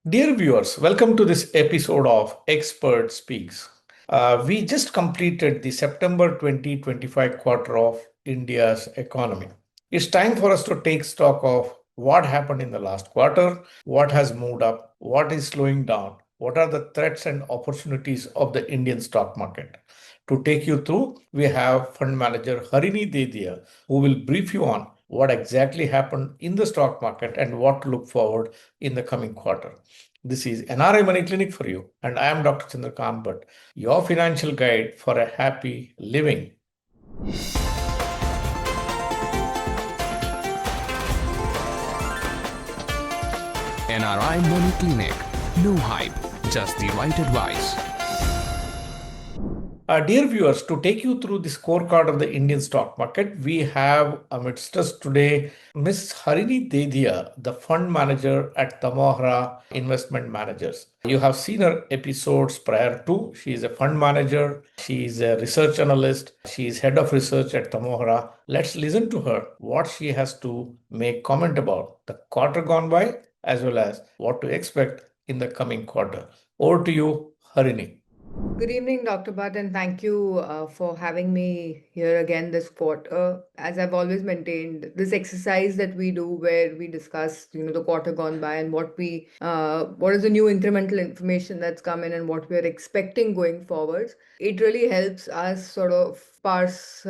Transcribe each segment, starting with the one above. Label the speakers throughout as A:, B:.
A: Dear viewers, welcome to this episode of Expert Speaks. We just completed the September 2025 quarter of India's economy. It's time for us to take stock of what happened in the last quarter, what has moved up, what is slowing down, what are the threats and opportunities of the Indian stock market. To take you through, we have fund manager Harini Dedhia, who will brief you on what exactly happened in the stock market and what to look forward in the coming quarter. This is NRI Money Clinic for you, and I am Dr. Chandrakant Bhatt, your financial guide for a happy living.
B: NRI Money Clinic. No hype, just the right advice.
A: Dear viewers, to take you through the scorecard of the Indian stock market, we have amidst us today Ms. Harini Dedhia, the fund manager at Tamohara Investment Managers. You have seen her episodes prior to. She is a fund manager, she is a research analyst, she is head of research at Tamohara. Let's listen to her, what she has to make comment about the quarter gone by, as well as what to expect in the coming quarter. Over to you, Harini.
C: Good evening, Dr. Bhatt, and thank you for having me here again this quarter. As I've always maintained, this exercise that we do where we discuss, the quarter gone by and what is the new incremental information that's come in and what we're expecting going forward. It really helps us sort of parse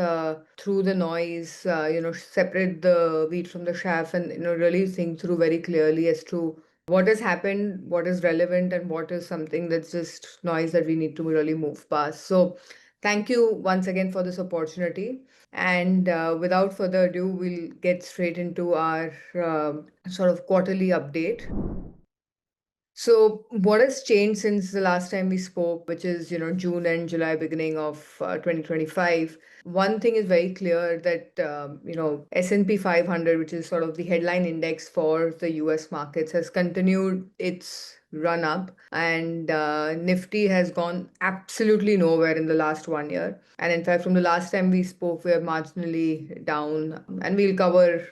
C: through the noise, separate the wheat from the chaff and, really think through very clearly as to what has happened, what is relevant, and what is something that's just noise that we need to really move past. So thank you once again for this opportunity. And without further ado, we'll get straight into our sort of quarterly update. So what has changed since the last time we spoke, which is, June and July beginning of 2025? One thing is very clear that, S&P 500, which is sort of the headline index for the US markets, has continued its run up, and Nifty has gone absolutely nowhere in the last 1 year. And in fact, from the last time we spoke, we are marginally down, and we'll cover,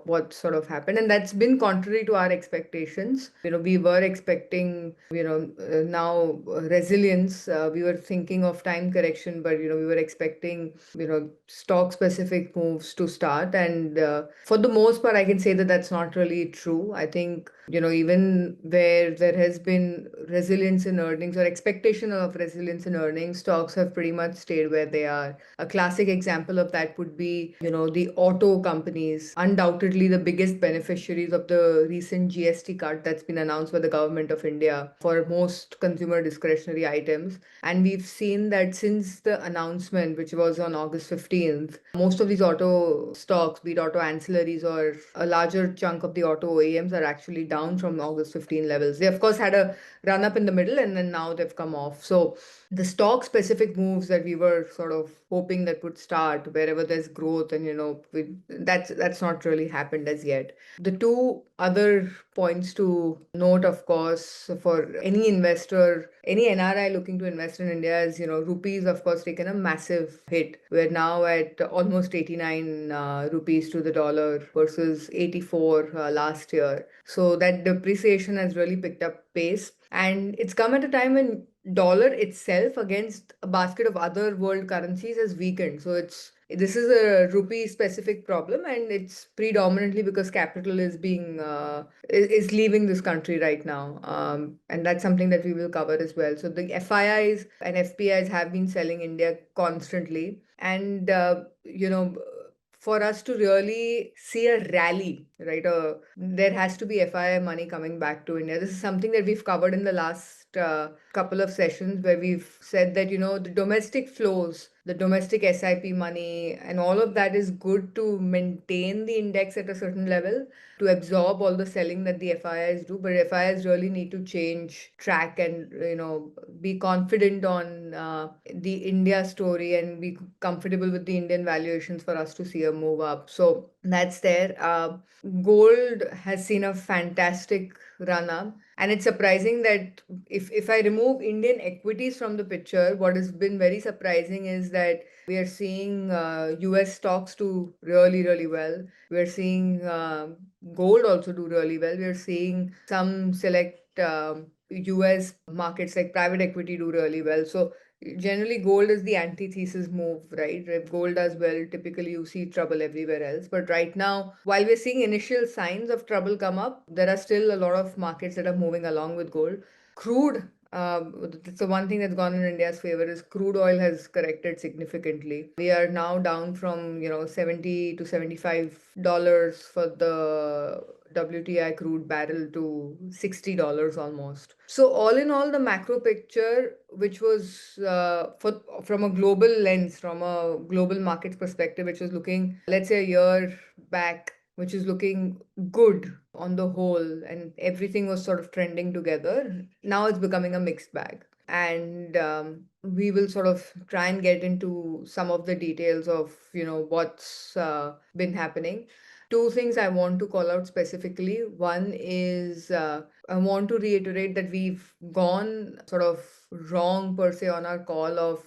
C: what sort of happened. And that's been contrary to our expectations. We were expecting, now resilience. We were thinking of time correction, but, we were expecting, stock specific moves to start. And for the most part, I can say that that's not really true. I think, even where there has been resilience in earnings or expectation of resilience in earnings, stocks have pretty much stayed where they are. A classic example of that would be, the auto companies, undoubtedly the biggest beneficiaries of the recent GST cut that's been announced by the government of India for most consumer discretionary items. And we've seen that since the announcement, which was on August 15th, most of these auto stocks, be it auto ancillaries or a larger chunk of the auto OEMs, are actually down from August 15 levels. They, of course, had a run up in the middle and then now they've come off. So the stock specific moves that we were sort of hoping that would start wherever there's growth, and that's not really happened as yet. The two other points to note, of course, for any investor, any NRI looking to invest in India is, rupees, of course, taken a massive hit. We're now at almost 89 rupees to the dollar versus 84 last year. So that depreciation has really picked up pace, and it's come at a time when dollar itself against a basket of other world currencies has weakened. So this is a rupee specific problem, and it's predominantly because capital is is leaving this country right now, and that's something that we will cover as well. So the FIIs and FPIs have been selling India constantly, and for us to really see a rally, right? There has to be FII money coming back to India. This is something that we've covered in the last couple of sessions, where we've said that, the domestic flows, the domestic SIP money, and all of that is good to maintain the index at a certain level, to absorb all the selling that the FIIs do. But FIIs really need to change track and, be confident on the India story and be comfortable with the Indian valuations for us to see a move up. So that's there. Gold has seen a fantastic run up. And it's surprising that if I remove Indian equities from the picture, what has been very surprising is that we are seeing US stocks do really, really well. We're seeing gold also do really well. We're seeing some select US markets like private equity do really well. So generally gold is the antithesis move, right? If gold does well, typically you see trouble everywhere else. But right now, while we're seeing initial signs of trouble come up, there are still a lot of markets that are moving along with gold. Crude, so one thing that's gone in India's favor is crude oil has corrected significantly. We are now down from, 70 to $75 for the WTI crude barrel to $60 almost. So all in all, the macro picture, which was from a global lens, from a global markets perspective, which was looking, let's say, a year back, which is looking good on the whole, and everything was sort of trending together. Now it's becoming a mixed bag. And we will sort of try and get into some of the details of, what's been happening. Two things I want to call out specifically. One is I want to reiterate that we've gone sort of wrong per se on our call of,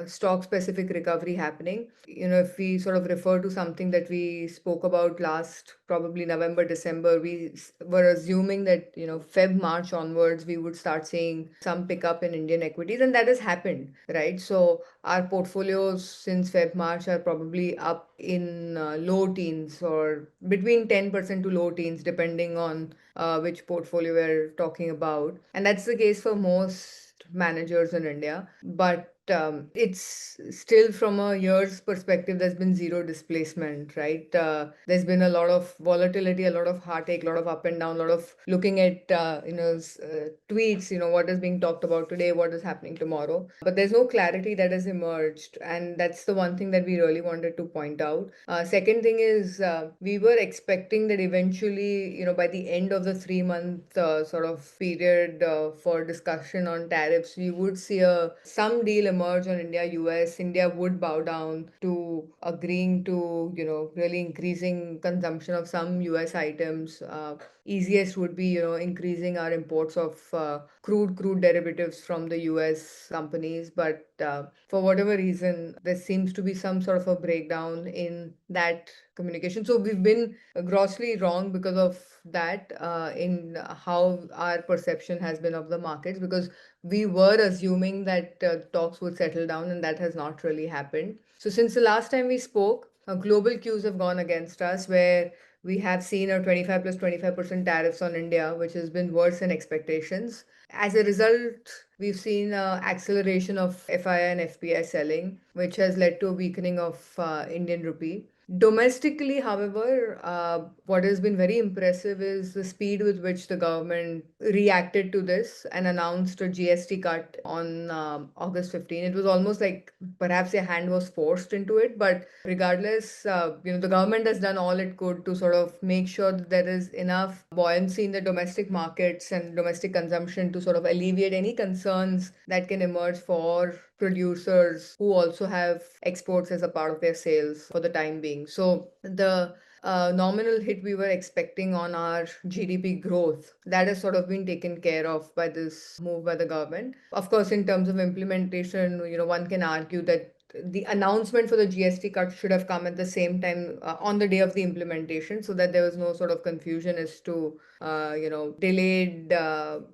C: stock specific recovery happening. If we sort of refer to something that we spoke about last, probably November, December, we were assuming that, Feb, March onwards, we would start seeing some pickup in Indian equities, and that has happened, right? So our portfolios since Feb, March are probably up in low teens or between 10% to low teens, depending on which portfolio we're talking about. And that's the case for most managers in India. But it's still from a year's perspective, there's been zero displacement, right? There's been a lot of volatility, a lot of heartache, a lot of up and down, a lot of looking at, tweets, what is being talked about today, what is happening tomorrow. But there's no clarity that has emerged. And that's the one thing that we really wanted to point out. Second thing is we were expecting that eventually, by the end of the 3 month sort of period for discussion on tariffs, we would see some deal emerge on India US. India would bow down to agreeing to, really increasing consumption of some US items. Easiest would be, increasing our imports of crude derivatives from the US companies. But for whatever reason, there seems to be some sort of a breakdown in that communication. So we've been grossly wrong because of that in how our perception has been of the markets, because we were assuming that talks would settle down, and that has not really happened. So since the last time we spoke, global cues have gone against us, where we have seen a 25 plus 25% tariffs on India, which has been worse than expectations. As a result, we've seen acceleration of FII and FPI selling, which has led to a weakening of Indian rupee. Domestically, however, what has been very impressive is the speed with which the government reacted to this and announced a GST cut on August 15. It was almost like perhaps a hand was forced into it, but regardless, the government has done all it could to sort of make sure that there is enough buoyancy in the domestic markets and domestic consumption to sort of alleviate any concerns that can emerge for producers who also have exports as a part of their sales for the time being. So the nominal hit we were expecting on our GDP growth, that has sort of been taken care of by this move by the government. Of course, in terms of implementation, one can argue that the announcement for the GST cut should have come at the same time on the day of the implementation, so that there was no sort of confusion as to delayed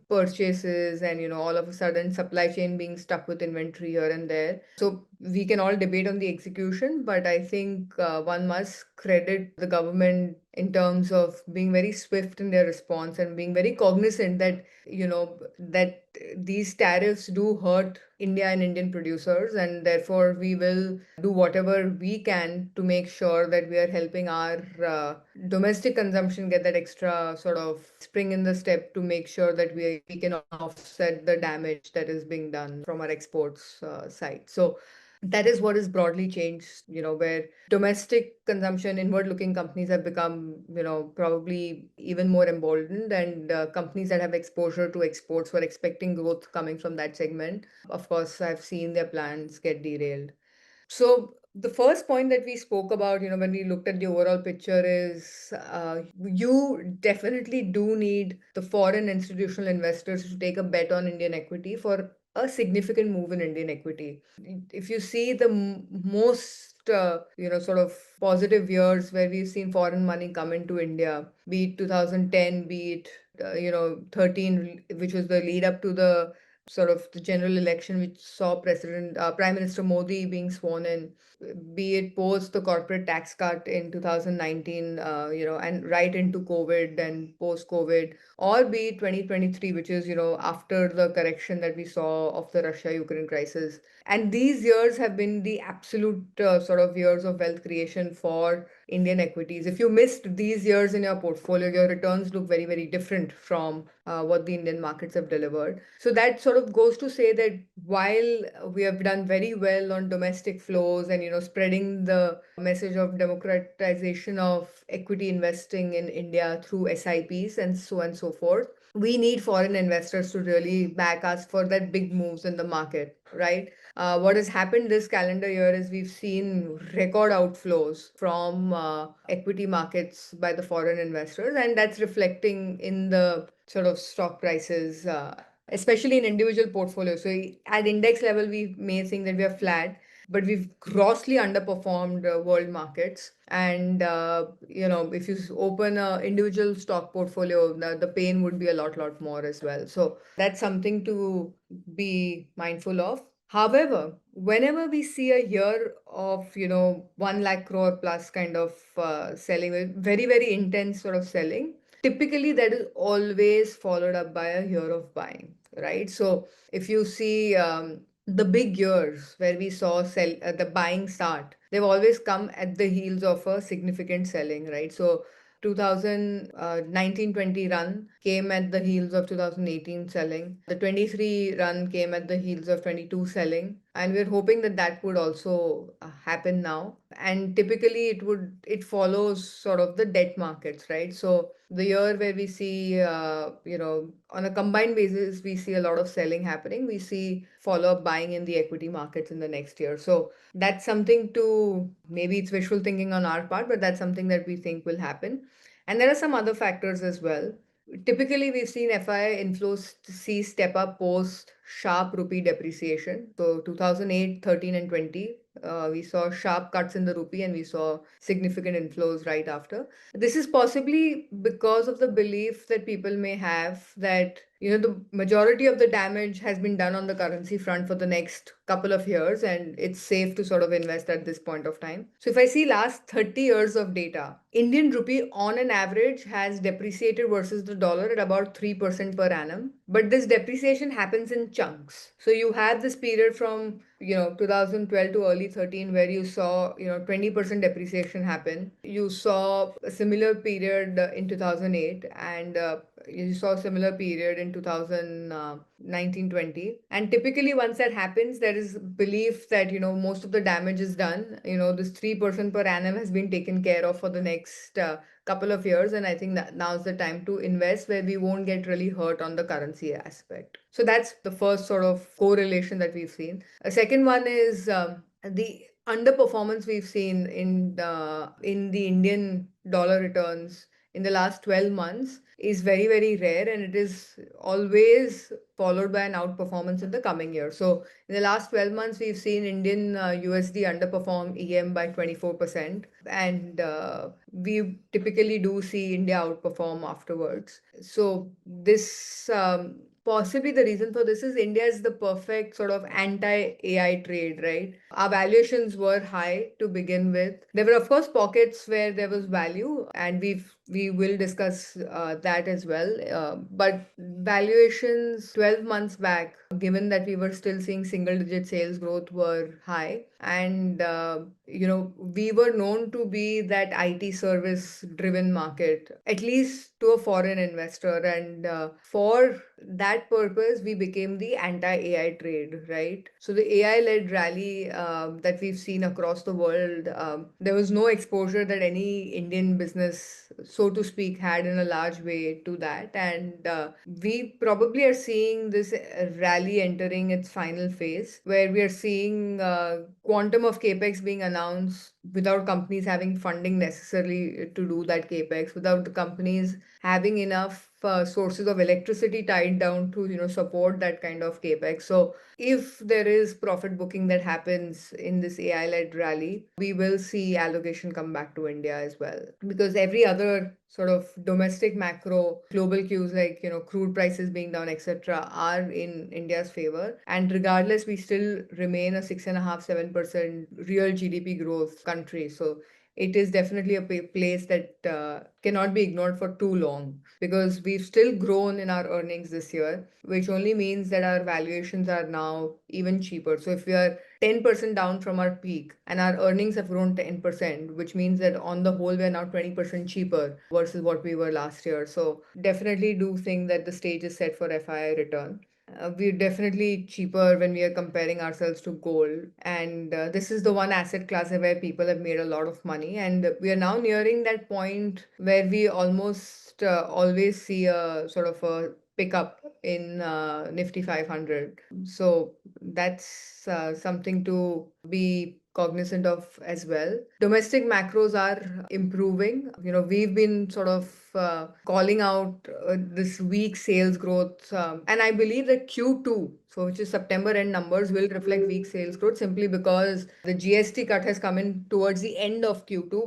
C: purchases and, all of a sudden supply chain being stuck with inventory here and there. So we can all debate on the execution, but I think one must credit the government in terms of being very swift in their response and being very cognizant that, that these tariffs do hurt India and Indian producers, and therefore we will do whatever we can to make sure that we are helping our domestic consumption get that extra sort of spring in the step to make sure that we can offset the damage that is being done from our exports side. So that is what is broadly changed, where domestic consumption, inward looking companies have become, probably even more emboldened, and companies that have exposure to exports were expecting growth coming from that segment. Of course, I've seen their plans get derailed. So the first point that we spoke about, when we looked at the overall picture is you definitely do need the foreign institutional investors to take a bet on Indian equity for a significant move in Indian equity. If you see the most, sort of positive years where we've seen foreign money come into India, be it 2010, be it 2013, which was the lead up to the sort of the general election, which saw Prime Minister Modi being sworn in, be it post the corporate tax cut in 2019, and right into COVID and post COVID, or be it 2023, which is, after the correction that we saw of the Russia-Ukraine crisis. And these years have been the absolute sort of years of wealth creation for Indian equities. If you missed these years in your portfolio, your returns look very, very different from what the Indian markets have delivered. So that sort of goes to say that while we have done very well on domestic flows and, spreading the message of democratization of equity investing in India through SIPs and so on and so forth, we need foreign investors to really back us for that big moves in the market, right? What has happened this calendar year is we've seen record outflows from equity markets by the foreign investors, and that's reflecting in the sort of stock prices, especially in individual portfolios. So at index level, we may think that we are flat, but we've grossly underperformed world markets. And if you open an individual stock portfolio, the pain would be a lot more as well. So that's something to be mindful of. However, whenever we see a year of 1 lakh crore plus kind of selling, very very intense sort of selling, typically that is always followed up by a year of buying, right? So if you see the big years where we saw the buying start, they've always come at the heels of a significant selling, right? So 2019-20 run came at the heels of 2018 selling. The 23 run came at the heels of 22 selling. And we're hoping that that would also happen now. And typically it follows sort of the debt markets, right? So the year where we see, on a combined basis, we see a lot of selling happening. We see follow-up buying in the equity markets in the next year. So that's something maybe it's wishful thinking on our part, but that's something that we think will happen. And there are some other factors as well. Typically, we've seen FII inflows see step up post sharp rupee depreciation. So 2008, 13, and 20, we saw sharp cuts in the rupee and we saw significant inflows right after. This is possibly because of the belief that people may have that the majority of the damage has been done on the currency front for the next couple of years, and it's safe to sort of invest at this point of time. So if I see last 30 years of data, Indian rupee on an average has depreciated versus the dollar at about 3% per annum. But this depreciation happens in chunks. So you have this period from 2012 to early 13 where you saw 20% depreciation happen. You saw a similar period in 2008, and you saw a similar period in 2019-20. And typically once that happens, there is belief that most of the damage is done. This 3% per annum has been taken care of for the next couple of years, and I think that now's the time to invest where we won't get really hurt on the currency aspect. So that's the first sort of correlation that we've seen. A second one is the underperformance we've seen in the Indian dollar returns in the last 12 months is very, very rare, and it is always followed by an outperformance in the coming year. So in the last 12 months, we've seen Indian USD underperform EM by 24%, and we typically do see India outperform afterwards. So this possibly the reason for this is India is the perfect sort of anti-AI trade, right? Our valuations were high to begin with. There were, of course, pockets where there was value, and we will discuss that as well. But valuations 12 months back, given that we were still seeing single-digit sales growth, were high. And, we were known to be that IT service-driven market, at least to a foreign investor. And for that purpose, we became the anti-AI trade, right? So the AI-led rally that we've seen across the world, there was no exposure that any Indian business, so to speak, had in a large way to that. And we probably are seeing this rally entering its final phase, where we are seeing quantum of capex being announced without companies having funding necessarily to do that capex, without the companies having enough sources of electricity tied down to support that kind of capex. So if there is profit booking that happens in this AI-led rally, we will see allocation come back to India as well, because every other sort of domestic macro global cues like crude prices being down, etc., are in India's favor. And regardless, we still remain a 6.5-7% real GDP growth country. So it is definitely a place that cannot be ignored for too long, because we've still grown in our earnings this year, which only means that our valuations are now even cheaper. So if we are 10% down from our peak and our earnings have grown 10%, which means that on the whole, we're now 20% cheaper versus what we were last year. So definitely do think that the stage is set for FII return. We're definitely cheaper when we are comparing ourselves to gold. And this is the one asset class where people have made a lot of money. And we are now nearing that point where we almost always see a sort of a pickup in Nifty 500. So that's something to be cognizant of as well. Domestic macros are improving. We've been sort of calling out this weak sales growth, and I believe that Q2, so which is September end numbers, will reflect weak sales growth simply because the GST cut has come in towards the end of Q2,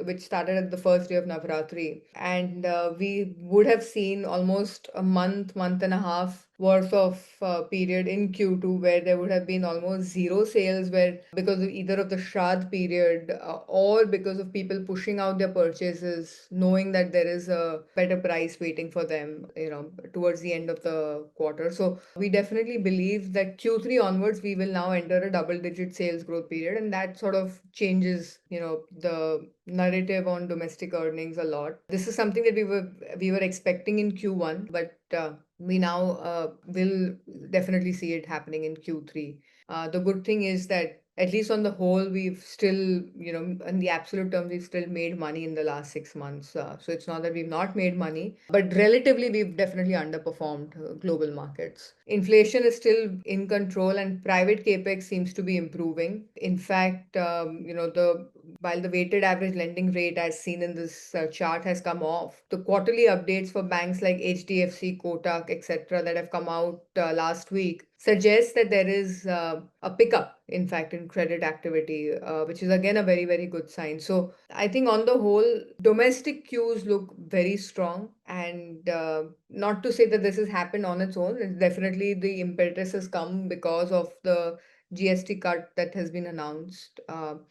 C: which started at the first day of Navratri, and we would have seen almost a month and a half worth of period in Q2 where there would have been almost zero sales, where because of either of the Shraddh period or because of people pushing out their purchases, knowing that there is a better price waiting for them, towards the end of the quarter. So we definitely believe that Q3 onwards, we will now enter a double-digit sales growth period, and that sort of changes, the narrative on domestic earnings a lot. This is something that we were expecting in Q1, but we now will definitely see it happening in Q3. The good thing is that at least on the whole, we've still, in the absolute terms, we've still made money in the last 6 months. So it's not that we've not made money, but relatively, we've definitely underperformed global markets. Inflation is still in control, and private capex seems to be improving. In fact, while the weighted average lending rate, as seen in this chart, has come off, the quarterly updates for banks like HDFC, Kotak, etc., that have come out last week suggests that there is a pickup, in fact, in credit activity, which is again a very, very good sign. So I think on the whole, domestic cues look very strong. And not to say that this has happened on its own, it's definitely the impetus has come because of the GST cut that has been announced.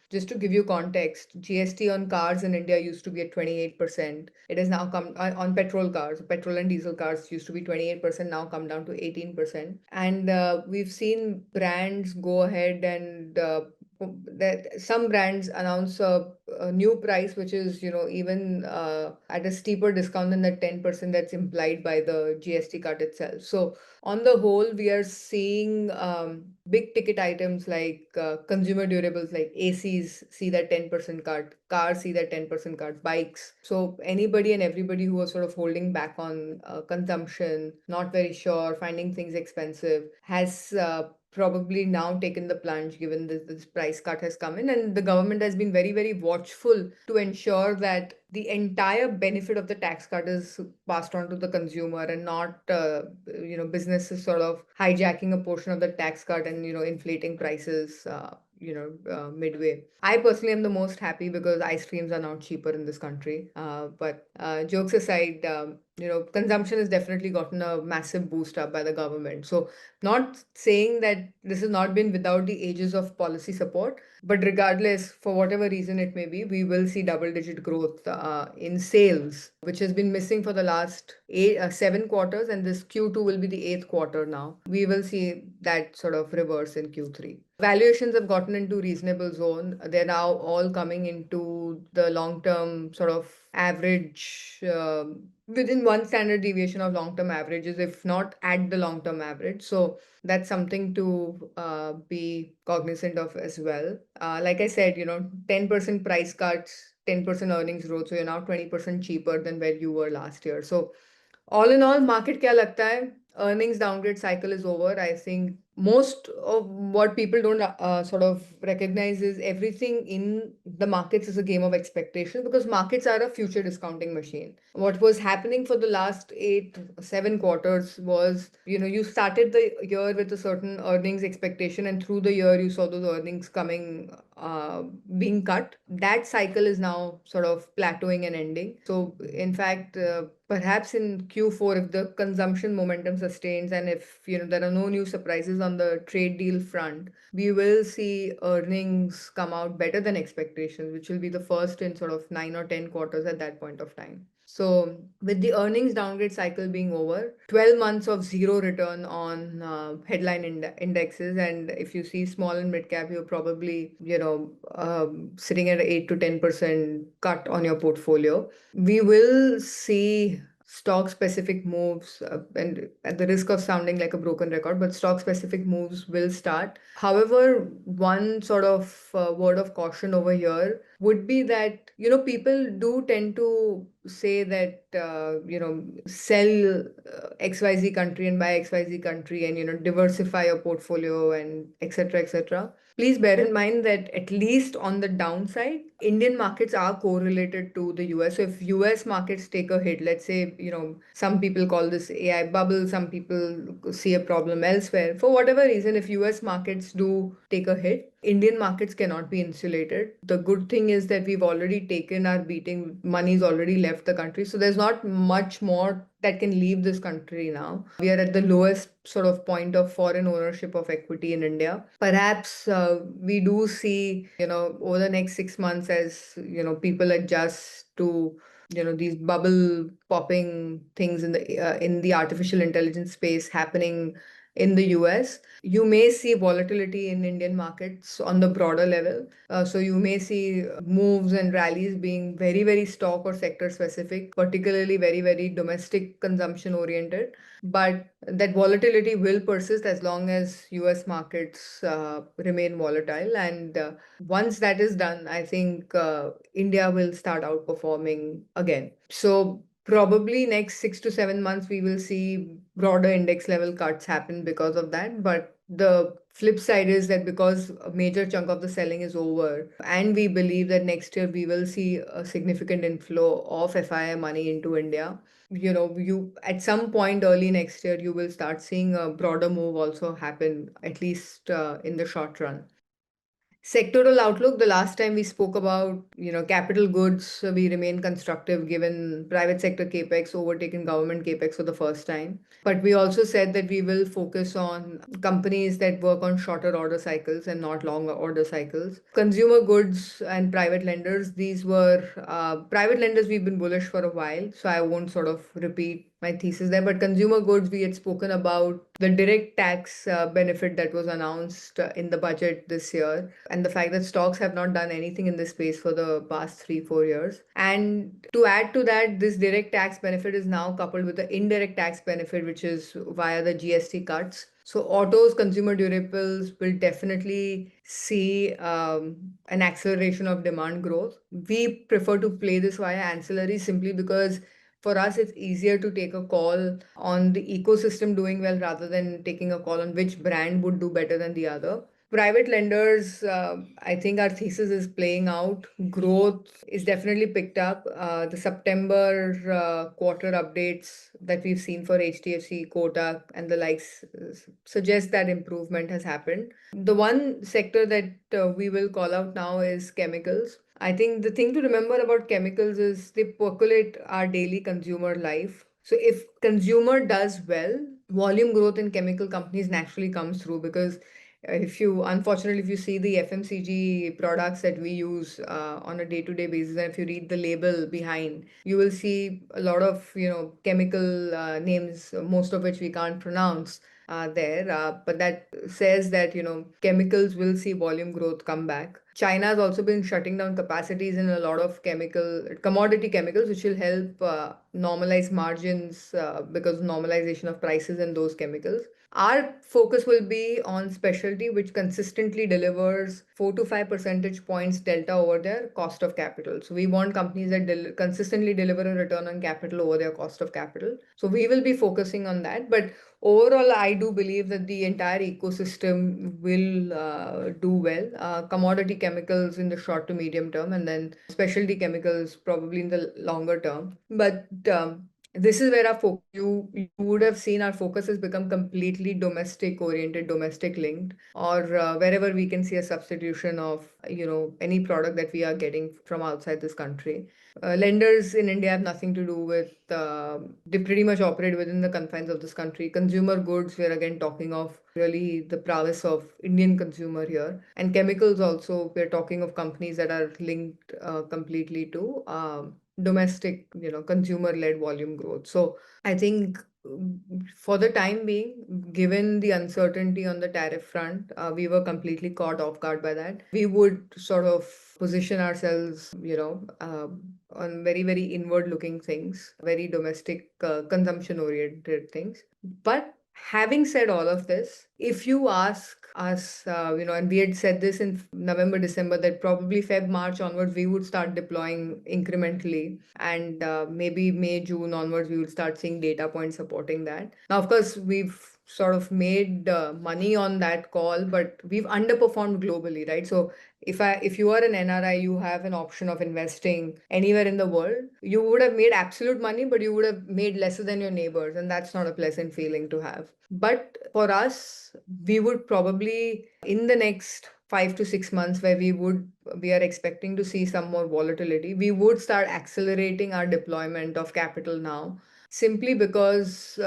C: Just to give you context, GST on cars in India used to be at 28%. It has now come on petrol cars. Petrol and diesel cars used to be 28%, now come down to 18%. And we've seen brands go ahead and that some brands announce a new price, which is, even at a steeper discount than the 10% that's implied by the GST cut itself. So on the whole, we are seeing big ticket items like consumer durables like ACs see that 10% cut, cars see that 10% cut, bikes. So anybody and everybody who was sort of holding back on consumption, not very sure, finding things expensive, has probably now taken the plunge given this price cut has come in, and the government has been very, very watchful to ensure that the entire benefit of the tax cut is passed on to the consumer, and not businesses sort of hijacking a portion of the tax cut and inflating prices midway. I personally am the most happy because ice creams are now cheaper in this country. But jokes aside, consumption has definitely gotten a massive boost up by the government. So not saying that this has not been without the ages of policy support, but regardless, for whatever reason it may be, we will see double-digit growth in sales, which has been missing for the last 7 quarters, and this Q2 will be the 8th quarter now. We will see that sort of reverse in Q3. Valuations have gotten into reasonable zone. They're now all coming into the long-term sort of average, within one standard deviation of long-term averages, if not at the long-term average. So that's something to be cognizant of as well. Like I said, 10% price cuts, 10% earnings growth. So you're now 20% cheaper than where you were last year. So all in all, market क्या लगता है? earnings downgrade cycle is over. I think most of what people don't sort of recognize is everything in the markets is a game of expectation, because markets are a future discounting machine. What was happening for the last 7 quarters was, you started the year with a certain earnings expectation, and through the year you saw those earnings coming, being cut. That cycle is now sort of plateauing and ending. So in fact, perhaps in Q4, if the consumption momentum sustains, and if there are no new surprises on the trade deal front, we will see earnings come out better than expectations, which will be the first in sort of 9 or 10 quarters at that point of time. So, with the earnings downgrade cycle being over, 12 months of zero return on headline indexes, and if you see small and mid cap, you're probably sitting at 8 to 10% cut on your portfolio. We will see stock specific moves, and at the risk of sounding like a broken record, but stock specific moves will start. However, one sort of word of caution over here would be that people do tend to say that sell XYZ country and buy XYZ country, and diversify your portfolio, and etc etc. Please bear in mind that at least on the downside, Indian markets are correlated to the US. So if US markets take a hit, let's say, some people call this AI bubble, some people see a problem elsewhere. For whatever reason, if US markets do take a hit, Indian markets cannot be insulated. The good thing is that we've already taken our beating, money's already left the country. So there's not much more that can leave this country now. We are at the lowest sort of point of foreign ownership of equity in India. Perhaps we do see, over the next 6 months, as, people adjust to these bubble popping things in the artificial intelligence space happening in the US. You may see volatility in Indian markets on the broader level. So you may see moves and rallies being very, very stock or sector specific, particularly very, very domestic consumption oriented. But that volatility will persist as long as US markets remain volatile. And once that is done, I think India will start outperforming again. So probably next 6 to 7 months, we will see broader index level cuts happen because of that. But the flip side is that because a major chunk of the selling is over, and we believe that next year we will see a significant inflow of FII money into India. You at some point early next year, you will start seeing a broader move also happen, at least in the short run. Sectoral outlook, the last time we spoke about, capital goods, we remain constructive given private sector capex overtaken government capex for the first time. But we also said that we will focus on companies that work on shorter order cycles and not long order cycles. Consumer goods and private lenders, these were private lenders we've been bullish for a while, so I won't sort of repeat my thesis there. But consumer goods, we had spoken about the direct tax benefit that was announced in the budget this year, and the fact that stocks have not done anything in this space for the past 3-4 years. And to add to that, this direct tax benefit is now coupled with the indirect tax benefit, which is via the GST cuts. So autos, consumer durables will definitely see an acceleration of demand growth. We prefer to play this via ancillary simply because for us, it's easier to take a call on the ecosystem doing well rather than taking a call on which brand would do better than the other. Private lenders, I think our thesis is playing out. Growth is definitely picked up. The September quarter updates that we've seen for HDFC, Kotak, and the likes suggest that improvement has happened. The one sector that we will call out now is chemicals. I think the thing to remember about chemicals is they percolate our daily consumer life. So if consumer does well, volume growth in chemical companies naturally comes through, because unfortunately, if you see the FMCG products that we use on a day-to-day basis, and if you read the label behind, you will see a lot of, chemical names, most of which we can't pronounce there. But that says that, chemicals will see volume growth come back. China has also been shutting down capacities in a lot of commodity chemicals, which will help normalize margins because normalization of prices in those chemicals. Our focus will be on specialty, which consistently delivers 4 to 5 percentage points delta over their cost of capital. So we want companies that consistently deliver a return on capital over their cost of capital. So we will be focusing on that. But overall, I do believe that the entire ecosystem will do well. Commodity chemicals in the short to medium term, and then specialty chemicals probably in the longer term. But this is where you would have seen our focus has become completely domestic oriented, domestic linked, or wherever we can see a substitution of any product that we are getting from outside this country. Lenders in India have nothing to do with, they pretty much operate within the confines of this country. Consumer goods, we're again talking of really the prowess of Indian consumer here. And chemicals also, we're talking of companies that are linked completely to domestic, consumer-led volume growth. So I think for the time being, given the uncertainty on the tariff front, we were completely caught off guard by that. We would sort of position ourselves, on very, very inward-looking things, very domestic consumption-oriented things. But having said all of this, if you ask us, and we had said this in November, December, that probably Feb, March onwards, we would start deploying incrementally. And maybe May, June onwards, we would start seeing data points supporting that. Now, of course, we've sort of made money on that call, but we've underperformed globally, right? So if you are an NRI, you have an option of investing anywhere in the world. You would have made absolute money, but you would have made lesser than your neighbors, and that's not a pleasant feeling to have. But for us, we would probably, in the next 5 to 6 months, where we are expecting to see some more volatility, we would start accelerating our deployment of capital now, simply because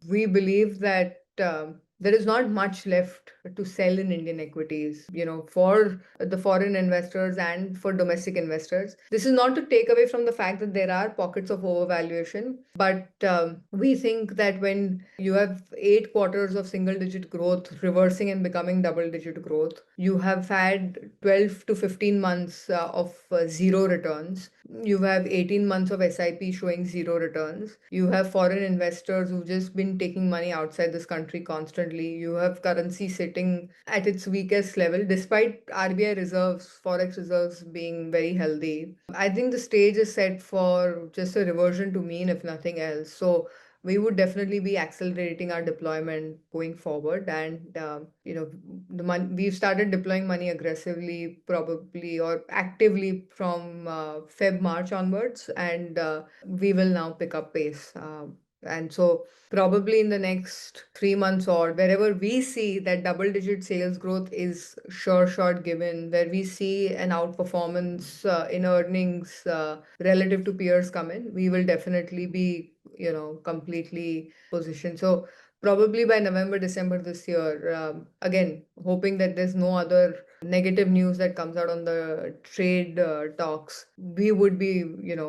C: we believe that there is not much left to sell in Indian equities, for the foreign investors and for domestic investors. This is not to take away from the fact that there are pockets of overvaluation, but we think that when you have 8 quarters of single-digit growth reversing and becoming double-digit growth, you have had 12 to 15 months of zero returns. You have 18 months of SIP showing zero returns. You have foreign investors who've just been taking money outside this country constantly. You have currency sitting at its weakest level, despite RBI reserves, forex reserves being very healthy. I think the stage is set for just a reversion to mean, if nothing else. So we would definitely be accelerating our deployment going forward. And, we've started deploying money aggressively, probably, or actively from Feb, March onwards. And we will now pick up pace. And so probably in the next 3 months or wherever we see that double-digit sales growth is sure shot given, where we see an outperformance in earnings relative to peers come in, we will definitely be, completely positioned. So probably by November, December this year, again, hoping that there's no other negative news that comes out on the trade talks, we would be,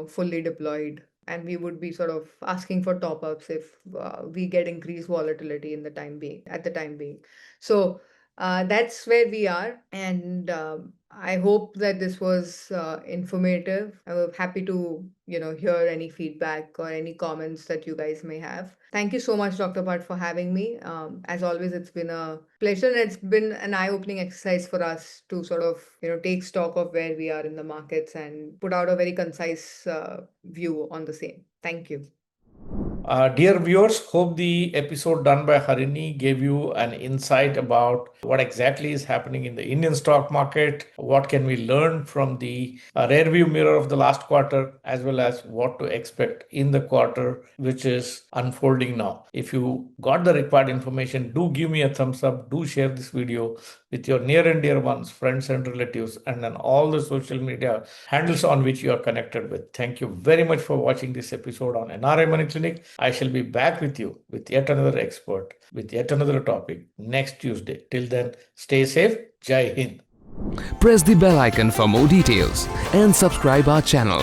C: fully deployed. And we would be sort of asking for top-ups if we get increased volatility at the time being. So that's where we are. And I hope that this was informative. I was happy to, hear any feedback or any comments that you guys may have. Thank you so much, Dr. Bhatt, for having me. As always, it's been a pleasure, and it's been an eye-opening exercise for us to sort of, take stock of where we are in the markets and put out a very concise view on the same. Thank you.
A: Dear viewers, hope the episode done by Harini gave you an insight about what exactly is happening in the Indian stock market, what can we learn from the rearview mirror of the last quarter, as well as what to expect in the quarter which is unfolding now. If you got the required information, do give me a thumbs up, do share this video with your near and dear ones, friends and relatives, and on all the social media handles on which you are connected with. Thank you very much for watching this episode on NRI Money Clinic. I shall be back with you with yet another expert, with yet another topic next Tuesday. Till then, stay safe. Jai Hind.
B: Press the bell icon for more details and subscribe our channel.